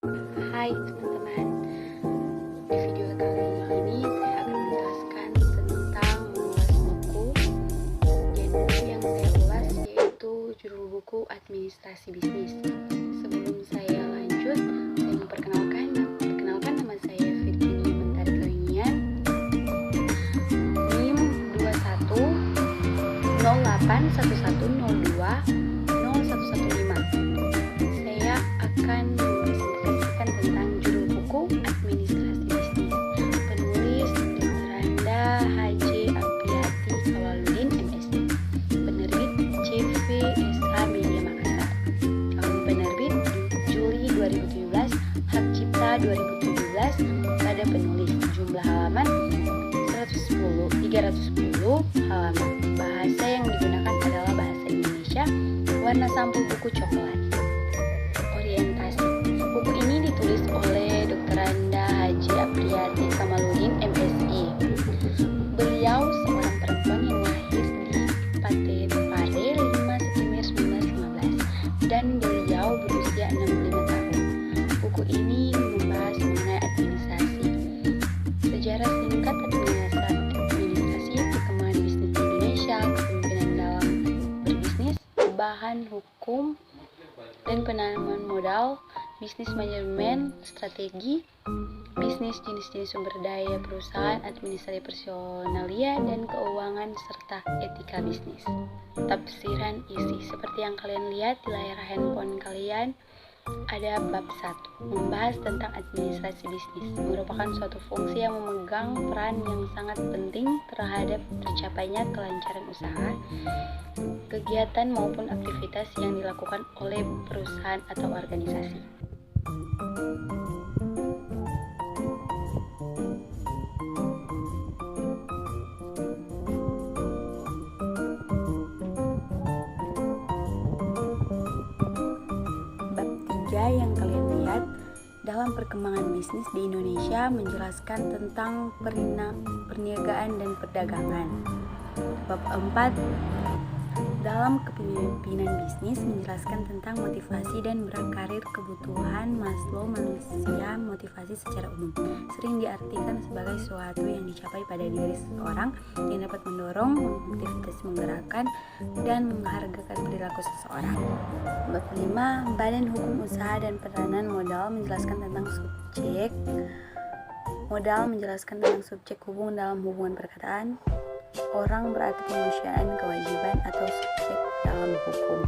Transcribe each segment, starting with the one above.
Hai teman-teman, di video kali ini saya akan menjelaskan tentang mengulas buku. Dan buku yang saya ulas yaitu judul buku Administrasi Bisnis. Sebelum saya lanjut, saya memperkenalkan nama saya Virginia Mentari Kaunian, NIM 21 081102 0115. Saya akan mempresentasikan tentang judul buku Administrasi Bisnis, penulis Dr. Randa H.J. Apriati Kawaludin MSc, penerbit CVSA Media Makassar, tahun penerbit Juli 2017, hak cipta 2017, pada penulis, jumlah halaman 310 halaman, bahasa yang digunakan adalah bahasa Indonesia, warna sampul buku coklat. Orientasi buku ini ditulis oleh Dr. Randa H.J. Apriati Kamaludin MSI. Beliau seorang perempuan yang lahir di Parepare 5 September 1915 dan beliau berusia 65 tahun. Buku ini membahas mengenai administrasi, sejarah singkat administrasi, perkembangan bisnis di Indonesia, kepemimpinan dalam berbisnis, bahan hukum dan penanaman modal, bisnis manajemen, strategi, bisnis, jenis-jenis sumber daya perusahaan, administrasi personalia, dan keuangan, serta etika bisnis. Tafsiran isi seperti yang kalian lihat di layar handphone kalian, ada bab 1, membahas tentang administrasi bisnis, merupakan suatu fungsi yang memegang peran yang sangat penting terhadap tercapainya kelancaran usaha, kegiatan maupun aktivitas yang dilakukan oleh perusahaan atau organisasi. Bab 3 yang kalian lihat dalam perkembangan bisnis di Indonesia menjelaskan tentang perniagaan dan perdagangan. Bab 4 dalam kepemimpinan bisnis menjelaskan tentang motivasi dan berkarir, kebutuhan Maslow manusia. Motivasi secara umum sering diartikan sebagai suatu yang dicapai pada diri seseorang yang dapat mendorong aktivitas, menggerakkan, dan menghargakan perilaku seseorang. Bab 5 badan hukum usaha dan peranan modal menjelaskan tentang subjek modal, menjelaskan tentang subjek hubungan dalam hubungan perkataan orang, berarti kemanusiaan, kewajiban, atau subjek dalam hukum.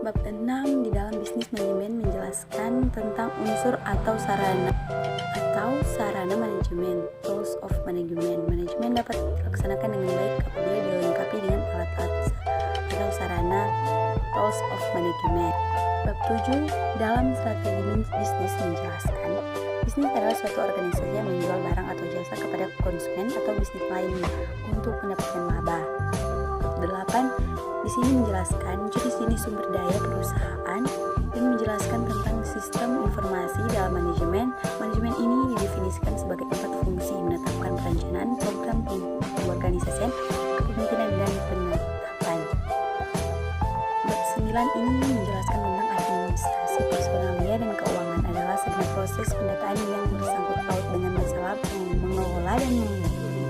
Bab 6 di dalam bisnis manajemen menjelaskan tentang unsur atau sarana manajemen, tools of management. Manajemen dapat dilaksanakan dengan baik apabila dilengkapi dengan alat-alat atau sarana, tools of management. Bab 7 dalam strategi bisnis menjelaskan bisnis adalah suatu organisasi yang menjual barang atau jasa kepada konsumen atau bisnis lainnya untuk mendapatkan laba. 8 di sini menjelaskan jenis-jenis sumber daya perusahaan dan menjelaskan tentang sistem informasi dalam manajemen. Manajemen ini didefinisikan sebagai 4 fungsi: menetapkan perencanaan, program pengorganisasian, kepemimpinan, dan penetapan. Bab 9 ini menjelaskan tentang administrasi personalia dan keuangan adalah segenap proses pendataan yang bersangkut paut dengan masalah mengelola dan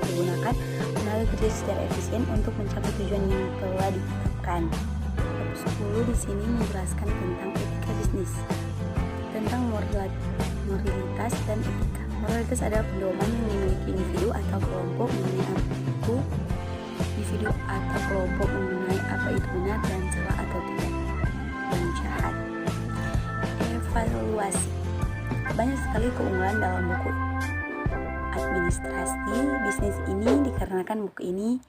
menggunakan tenaga kerja secara efisien untuk mencapai tujuan yang telah ditetapkan. Bab 10 di sini menjelaskan tentang etika bisnis, tentang moralitas dan etika. Moralitas adalah pedoman yang dimiliki individu atau kelompok mengenai apa itu benar dan salah atau tidak, dan jahat. Evaluasi. Banyak sekali keunggulan dalam buku Administrasi Bisnis ini dikarenakan buku ini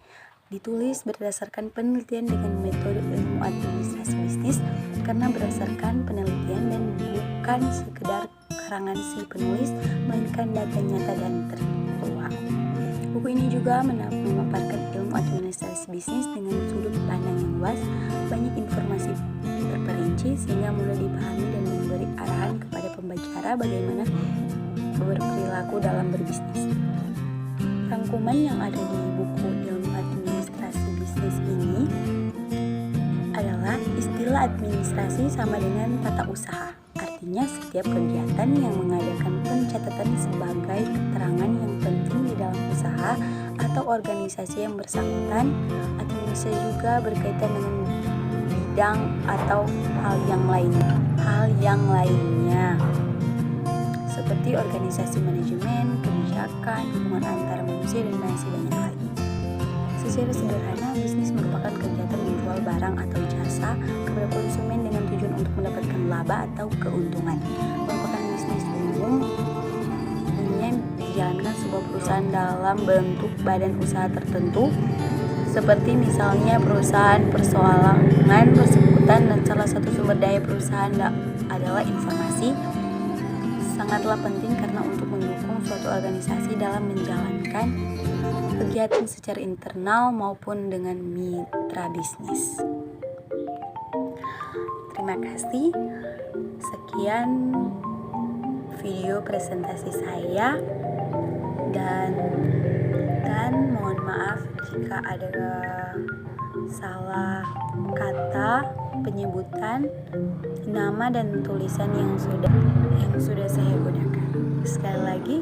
ditulis berdasarkan penelitian dengan metode ilmu administrasi bisnis, karena berdasarkan penelitian dan bukan sekedar karangan si penulis, melainkan data nyata dan tertuang. Buku ini juga memaparkan ilmu administrasi bisnis dengan sudut pandang yang luas, banyak informasi terperinci sehingga mudah dipahami dan memberi arahan kepada pembaca bagaimana berperilaku dalam berbisnis. Rangkuman yang ada di buku ilmu administrasi bisnis ini adalah istilah administrasi sama dengan tata usaha. Artinya Artinya setiap kegiatan yang mengadakan pencatatan sebagai keterangan yang penting di dalam usaha atau organisasi yang bersangkutan, atau bisa juga berkaitan dengan bidang atau hal yang lainnya seperti organisasi manajemen, kebijakan, hubungan antar manusia, dan masih banyak lagi. Secara sederhana, bisnis merupakan kegiatan menjual barang atau jasa kepada konsumen dengan tujuan untuk mendapatkan laba atau keuntungan. Merupakan bisnis umumnya dijalankan sebuah perusahaan dalam bentuk badan usaha tertentu, seperti misalnya perusahaan persoalangan bersangkutan, dan salah satu sumber daya perusahaan adalah informasi. Sangatlah penting karena untuk mendukung suatu organisasi dalam menjalankan kegiatan secara internal maupun dengan mitra bisnis. Terima kasih. Sekian video presentasi saya, dan mohon maaf jika ada salah kata, penyebutan nama dan tulisan yang sudah saya gunakan. Sekali lagi,